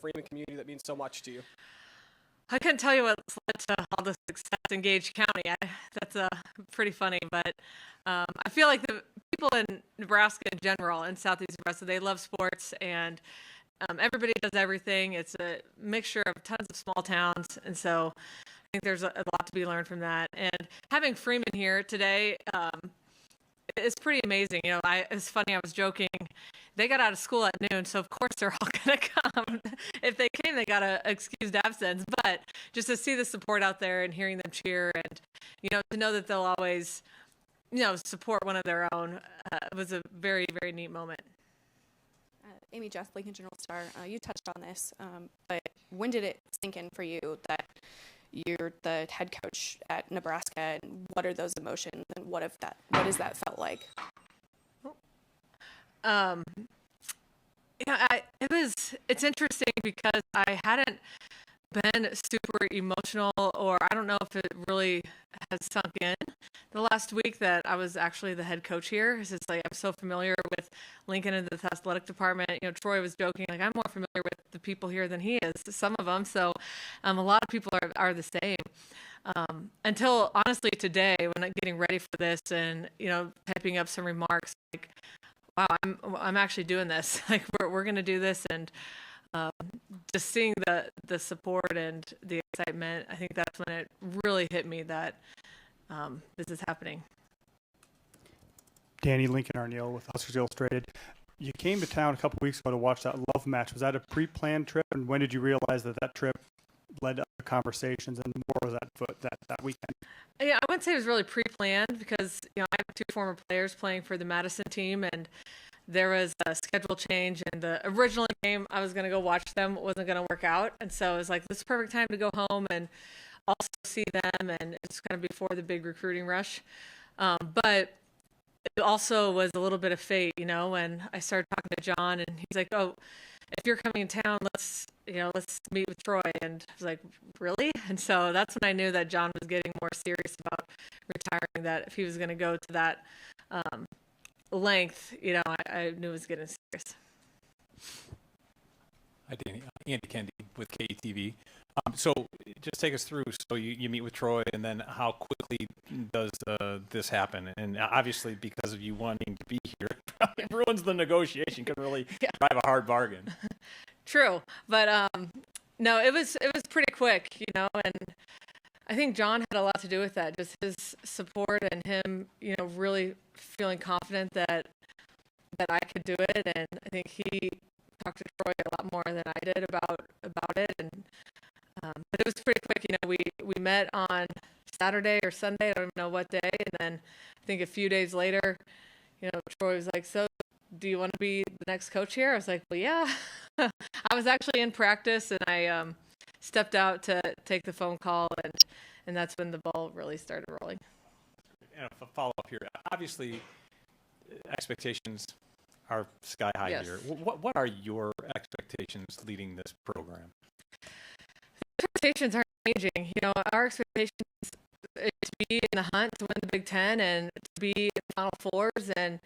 Freeman community that means so much to you? I couldn't tell you what's led to all the success in Gage County. That's pretty funny, but I feel like the people in Nebraska in general, in Southeast Nebraska, they love sports, and everybody does everything. It's a mixture of tons of small towns, and so I think there's a lot to be learned from that. And having Freeman here today is pretty amazing. You know, it's funny, I was joking. They got out of school at noon, so of course they're all going to come. If they came, they got an excused absence. But just to see the support out there and hearing them cheer and, you know, to know that they'll always, you know, support one of their own was a very, very neat moment. Amy Jess, Lincoln General Star, you touched on this, but when did it sink in for you that you're the head coach at Nebraska, and what are those emotions, and what has that felt like? It's interesting because I hadn't been super emotional, or I don't know if it really has sunk in the last week that I was actually the head coach here. It's just like I'm so familiar with Lincoln and the athletic department. You know, Troy was joking, like I'm more familiar with the people here than he is, some of them. So a lot of people are the same. Until honestly today, when I'm getting ready for this and, you know, typing up some remarks, like, wow, I'm actually doing this. Like we're going to do this, and just seeing the support and the excitement, I think that's when it really hit me that this is happening. Dani, Lincoln Arneal with Huskers Illustrated. You came to town a couple weeks ago to watch that love match. Was that a pre-planned trip, and when did you realize that trip led to other conversations, and more was that weekend? Yeah, I wouldn't say it was really pre-planned because, you know, I have two former players playing for the Madison team, and there was a schedule change, and the original game I was going to go watch them wasn't going to work out, and so it was like, this is the perfect time to go home and also see them, and it's kind of before the big recruiting rush. But it also was a little bit of fate, you know, when I started talking to John, and he's like, oh, if you're coming in town, let's meet with Troy. And I was like, really? And so that's when I knew that John was getting more serious about retiring, that if he was going to go to that length, you know, I knew it was getting serious. Hi, Dani. Andy Kendi with KETV. So just take us through. So you meet with Troy, and then how quickly does this happen? And obviously, because of you wanting to be here, it ruins the negotiation. Could really drive a hard bargain. True, but no, it was pretty quick, you know, and I think John had a lot to do with that. Just his support and him, you know, really feeling confident that I could do it, and I think he talked to Troy a lot more than I did about it, and but it was pretty quick. You know, we met on Saturday or Sunday, I don't even know what day, and then I think a few days later, you know, Troy was like, so do you want to be the next coach here? I was like, well, yeah. I was actually in practice, and I stepped out to take the phone call, and that's when the ball really started rolling. And a follow-up here. Obviously, expectations are sky high here. What are your expectations leading this program? Expectations aren't changing. You know, our expectations is to be in the hunt to win the Big Ten and to be in the Final Fours and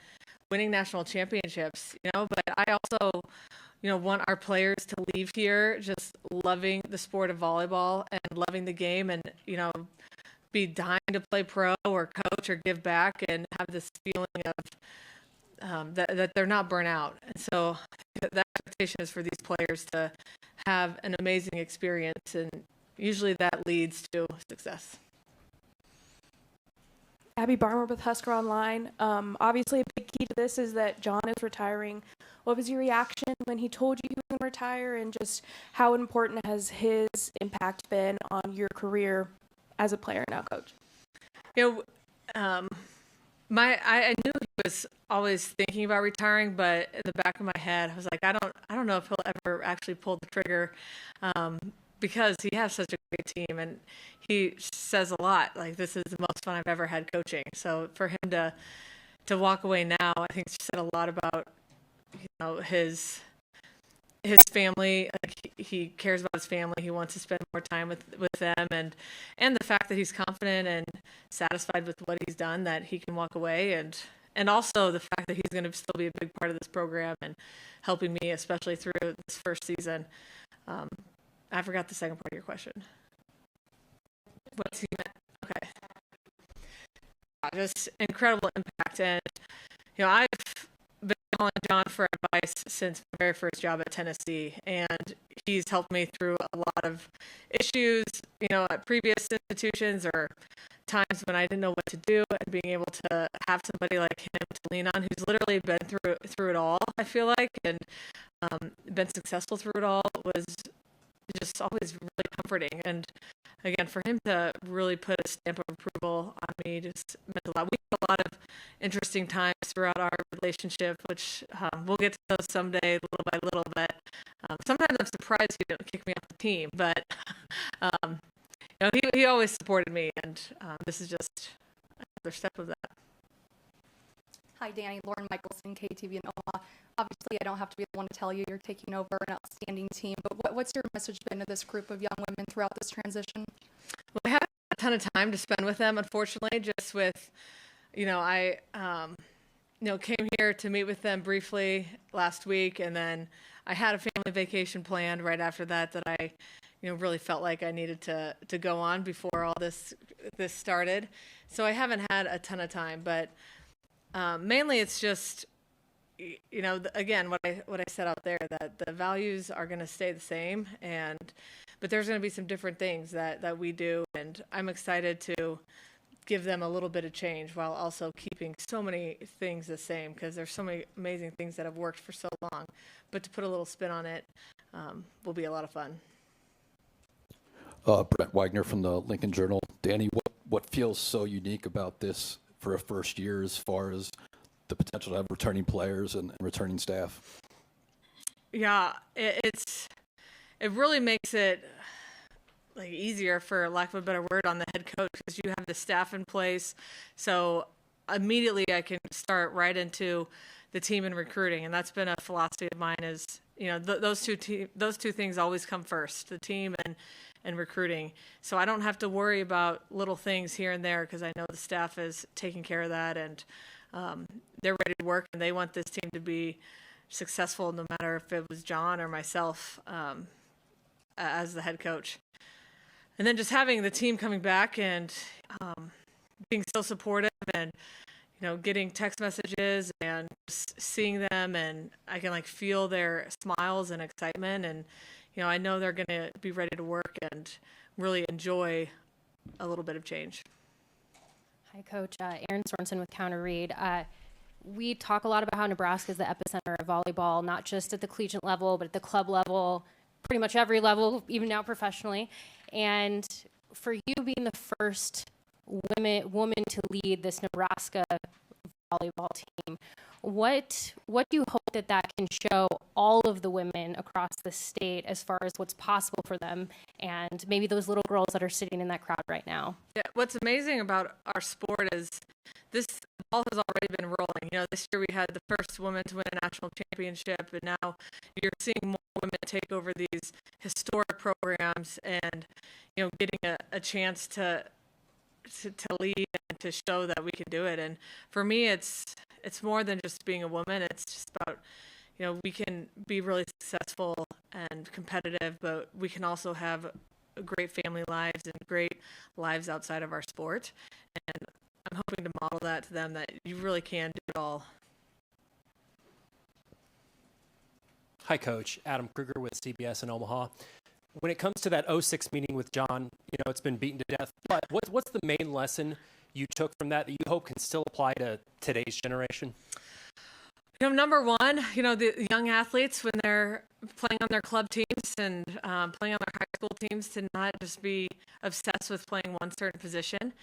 winning national championships. You know, but I also, you know, want our players to leave here just loving the sport of volleyball and loving the game, and, you know, be dying to play pro or coach or give back, and have this feeling of that they're not burnt out. And so the expectation is for these players to have an amazing experience, and usually that leads to success. Abby Barmer with Husker Online. Obviously, a big key to this is that John is retiring. What was your reaction when he told you he was going to retire, and just how important has his impact been on your career as a player and now coach? You know, I knew he was always thinking about retiring, but in the back of my head, I was like, I don't know if he'll ever actually pull the trigger, because he has such a great team, and he says a lot. Like, this is the most fun I've ever had coaching. So for him to walk away now, I think said a lot about, you know, his family. Like, he cares about his family. He wants to spend more time with them, and the fact that he's confident and satisfied with what he's done, that he can walk away, and also the fact that he's going to still be a big part of this program and helping me, especially through this first season. I forgot the second part of your question. What's he meant? Okay. Just incredible impact. And, I've been calling John for advice since my very first job at Tennessee, and he's helped me through a lot of issues, at previous institutions or times when I didn't know what to do, and being able to have somebody like him to lean on who's literally been through it all, I feel like, and been successful through it all was just always really comforting. And again, for him to really put a stamp of approval on me just meant a lot. We had a lot of interesting times throughout our relationship, which we'll get to those someday, little by little. But sometimes I'm surprised he didn't kick me off the team. But he always supported me, and this is just another step of that. Hi, Dani. Lauren Michelson, KTV in Omaha. Obviously, I don't have to be the one to tell you you're taking over an outstanding team, but what's your message been to this group of young women throughout this transition? Well, I haven't had a ton of time to spend with them, unfortunately, just with, I, came here to meet with them briefly last week, and then I had a family vacation planned right after that I, really felt like I needed to go on before all this started. So I haven't had a ton of time, but mainly it's just, again, what I said out there, that the values are going to stay the same, but there's going to be some different things that we do, and I'm excited to give them a little bit of change while also keeping so many things the same, because there's so many amazing things that have worked for so long. But to put a little spin on it will be a lot of fun. Brett Wagner from the Lincoln Journal. Dani, what feels so unique about this for a first year as far as the potential to have returning players and returning staff? Yeah, it really makes it like easier, for lack of a better word, on the head coach, because you have the staff in place. So immediately I can start right into the team and recruiting, and that's been a philosophy of mine. Is those two things always come first: the team and recruiting. So I don't have to worry about little things here and there, because I know the staff is taking care of that, and they're ready to work, and they want this team to be successful, no matter if it was John or myself as the head coach. And then just having the team coming back and being so supportive, and getting text messages and just seeing them, and I can feel their smiles and excitement, and I know they're going to be ready to work and really enjoy a little bit of change. Hi, Coach. Erin Sorensen with Counter Read. We talk a lot about how Nebraska is the epicenter of volleyball, not just at the collegiate level, but at the club level, pretty much every level, even now professionally. And for you being the first woman to lead this Nebraska volleyball team, what do you hope that can show all of the women across the state as far as what's possible for them, and maybe those little girls that are sitting in that crowd right now? Yeah, what's amazing about our sport is this ball has already been rolling. This year we had the first woman to win a national championship, and now you're seeing more women take over these historic programs, and getting a chance to lead and to show that we can do it. And for me, it's more than just being a woman. It's just about, we can be really successful and competitive, but we can also have great family lives and great lives outside of our sport. And I'm hoping to model that to them, that you really can do it all. Hi, Coach. Adam Kruger with CBS in Omaha. When it comes to that 06 meeting with John, it's been beaten to death. But what's the main lesson you took from that you hope can still apply to today's generation? Number one, the young athletes, when they're playing on their club teams and playing on their high school teams, to not just be obsessed with playing one certain position,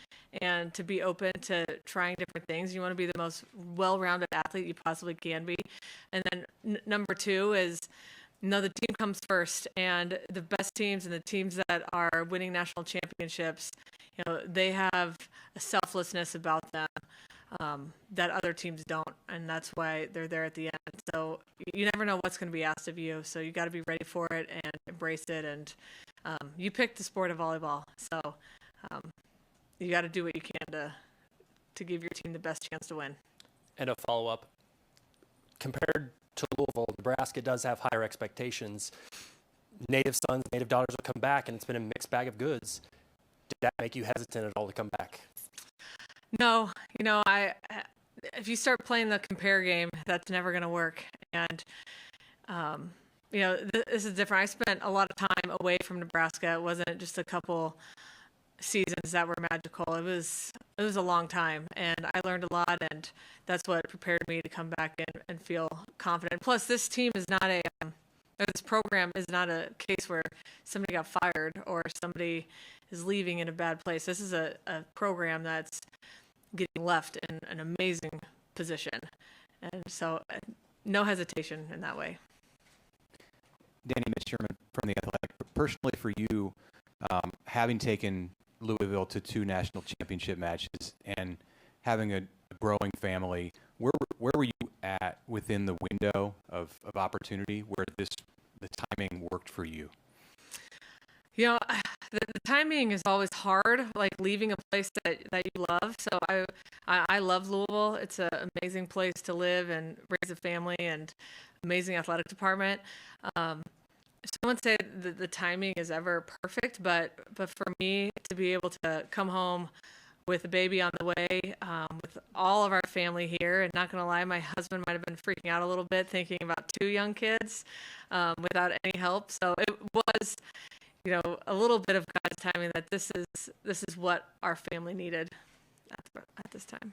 and to be open to trying different things. You want to be the most well-rounded athlete you possibly can be. And then number two is, the team comes first, and the best teams and the teams that are winning national championships, they have a selflessness about them that other teams don't, and that's why they're there at the end. So you never know what's going to be asked of you, so you got to be ready for it and embrace it. And you picked the sport of volleyball, so you got to do what you can to give your team the best chance to win. And a follow-up. Compared to Louisville, Nebraska does have higher expectations. native sons, native daughters will come back, and it's been a mixed bag of goods. Did that make you hesitant at all to come back? No, if you start playing the compare game, that's never going to work. And, this is different. I spent a lot of time away from Nebraska. It wasn't just a couple seasons that were magical. It was a long time, and I learned a lot, and that's what prepared me to come back and feel confident. Plus, this team is not this program is not a case where somebody got fired or somebody is leaving in a bad place. This is a program that's getting left in an amazing position, and so no hesitation in that way. Danny, Ms. Sherman from The Athletic, personally for you, having taken Louisville to 2 national championship matches and having a growing family, where were you at within the window of opportunity where the timing worked for you? The timing is always hard, like leaving a place that you love. So I love Louisville. It's an amazing place to live and raise a family, and amazing athletic department. Someone say that the timing is ever perfect, but for me to be able to come home with a baby on the way, with all of our family here, and not going to lie, my husband might have been freaking out a little bit thinking about 2 young kids without any help. So it was, a little bit of God's timing that this is what our family needed at this time.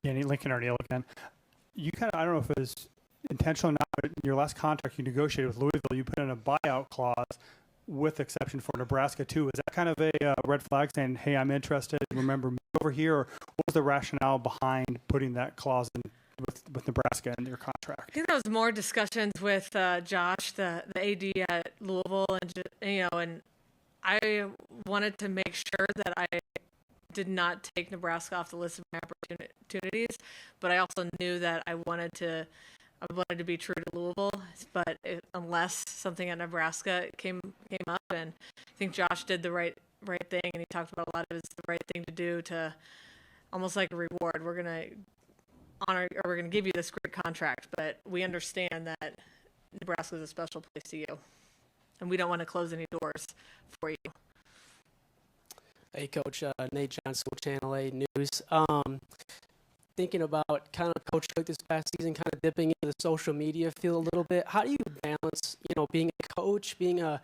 Yeah, Lincoln Arneal again. You I don't know if it was intentional or not, but in your last contract you negotiated with Louisville, you put in a buyout clause with exception for Nebraska too. Is that kind of a red flag saying, hey, I'm interested, remember me over here? Or what was the rationale behind putting that clause in with Nebraska in your contract? I think that was more discussions with Josh, the AD at Louisville, and I wanted to make sure that I did not take Nebraska off the list of my opportunities, but I also knew that I wanted to be true to Louisville, but unless something at Nebraska came up, and I think Josh did the right thing, and he talked about a lot of it's the right thing to do to almost like a reward. We're gonna honor, or we're gonna give you this great contract, but we understand that Nebraska is a special place to you, and we don't want to close any doors for you. Hey, Coach, Nate John, School Channel 8 News. Thinking about kind of Coach Cook this past season, kind of dipping into the social media field a little bit. How do you balance, being a coach, being a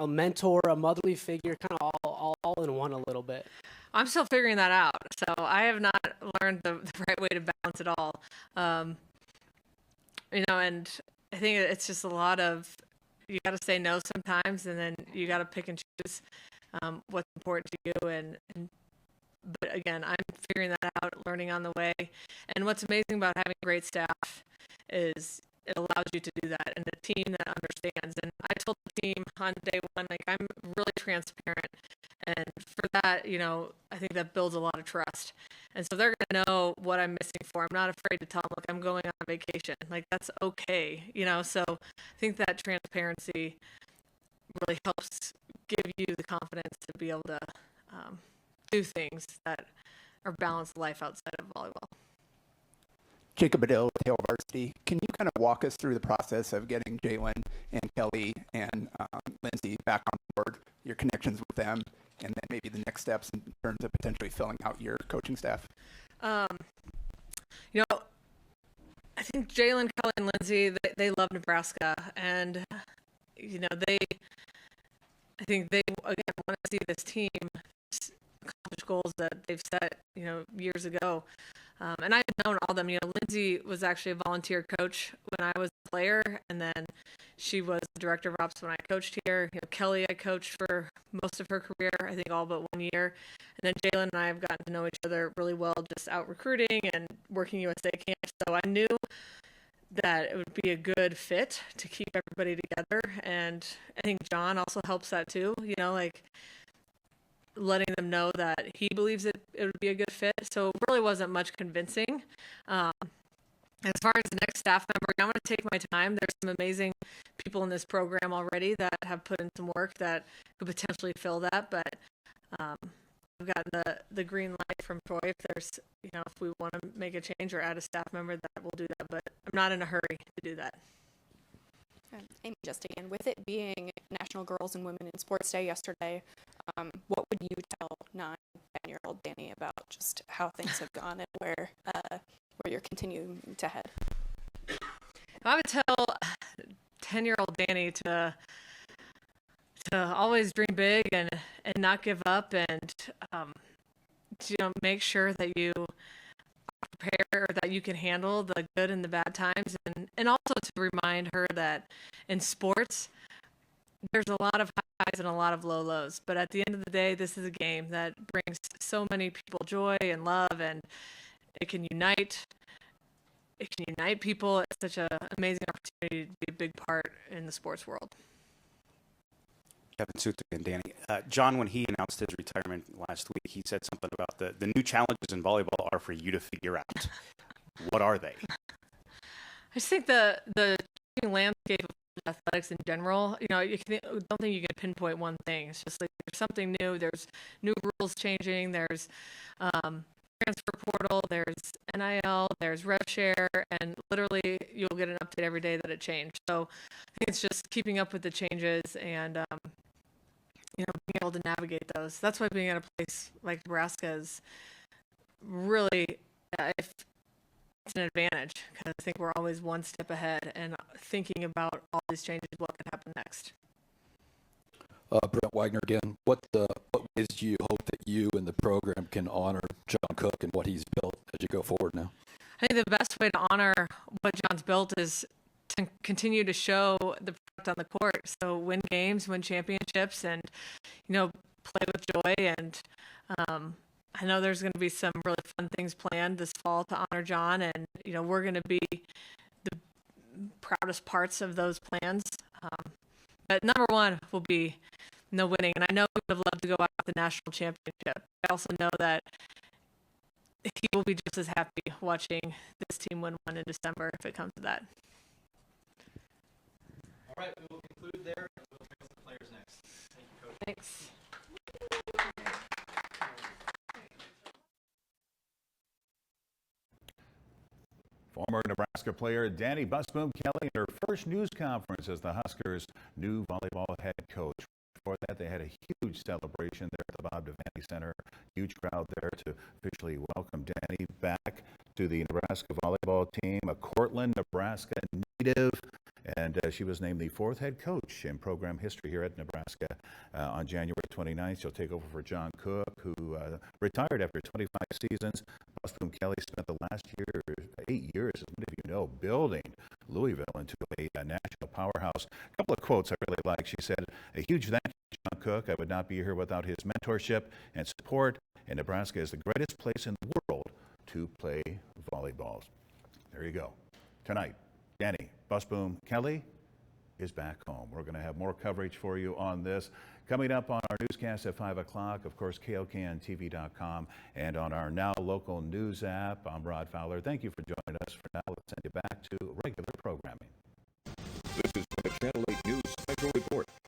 mentor, a motherly figure, kind of all in one a little bit? I'm still figuring that out, so I have not learned the right way to balance it all. And I think it's just a lot of, you got to say no sometimes, and then you got to pick and choose what's important to you. But again, I'm figuring that out, learning on the way. And what's amazing about having great staff is it allows you to do that, and a team that understands. And I told the team on day one, like, I'm really transparent. And for that, I think that builds a lot of trust. And so they're going to know what I'm missing for. I'm not afraid to tell them, look, I'm going on vacation. Like, that's okay, So I think that transparency really helps give you the confidence to be able to do things that are balanced life outside of volleyball. Jacob Adil with Hale Varsity. Can you kind of walk us through the process of getting Jalen and Kelly and Lindsay back on board, your connections with them, and then maybe the next steps in terms of potentially filling out your coaching staff? I think Jalen, Kelly, and Lindsay, they love Nebraska, and I think they again want to see this team accomplish goals that they've set, years ago. And I've known all of them. Lindsay was actually a volunteer coach when I was a player, and then she was the director of ops when I coached here. Kelly, I coached for most of her career, I think all but 1 year. And then Jalen and I have gotten to know each other really well, just out recruiting and working USA camp. So I knew that it would be a good fit to keep everybody together. And I think John also helps that too, letting them know that he believes it would be a good fit. So it really wasn't much convincing. As far as the next staff member, I'm going to take my time. There's some amazing people in this program already that have put in some work that could potentially fill that. But I've gotten the green light from Troy. If there's, if we want to make a change or add a staff member, that we'll do that. But I'm not in a hurry to do that. Amy, just again, with it being National Girls and Women in Sports Day yesterday, what would you tell 9-10-year-old Dani about just how things have gone and where you're continuing to head? I would tell 10-year-old Dani to always dream big and not give up, and to make sure that you prepare, or that you can handle the good and the bad times, and also to remind her that in sports there's a lot of highs and a lot of low lows, but at the end of the day, this is a game that brings so many people joy and love, and it can unite people. It's such an amazing opportunity to be a big part in the sports world. Kevin Suter and Dani. John, when he announced his retirement last week, he said something about the new challenges in volleyball are for you to figure out. What are they? I just think the landscape of athletics in general, don't think you can pinpoint one thing. It's just like there's something new. There's new rules changing. There's transfer portal. There's NIL. There's rev share, and literally you'll get an update every day that it changed. So I think it's just keeping up with the changes and being able to navigate those. That's why being at a place like Nebraska is really it's an advantage, because I think we're always one step ahead and thinking about all these changes, what could happen next. Brent Wagner again. What ways do you hope that you and the program can honor John Cook and what he's built as you go forward now? I think the best way to honor what John's built is to continue to show the product on the court. So win games, win championships, and play with joy. And I know there's going to be some really fun things planned this fall to honor John, and we're going to be the proudest parts of those plans. But number one will be winning, and I know we would have loved to go out with the national championship. I also know that he will be just as happy watching this team win one in December if it comes to that. All right, we will conclude there. We'll bring the players next. Thank you, Coach. Thanks. Former Nebraska player Dani Busboom Kelly in her first news conference as the Huskers' new volleyball head coach. Before that, they had a huge celebration there at the Bob Devaney Center. Huge crowd there to officially welcome Dani back to the Nebraska volleyball team, a Cortland, Nebraska native. And she was named the 4th head coach in program history here at Nebraska. On January 29th, she'll take over for John Cook, who retired after 25 seasons. Busboom Kelly spent the last 8 years, as many of you know, building Louisville into a national powerhouse. A couple of quotes I really like. She said, "A huge thank you to John Cook. I would not be here without his mentorship and support. And Nebraska is the greatest place in the world to play volleyball." There you go. Tonight, Dani Busboom Kelly is back home. We're going to have more coverage for you on this coming up on our newscast at 5 o'clock. Of course, KOKNTV.com and on our Now Local News app. I'm Rod Fowler. Thank you for joining us. For now, let's send you back to regular programming. This is Channel 8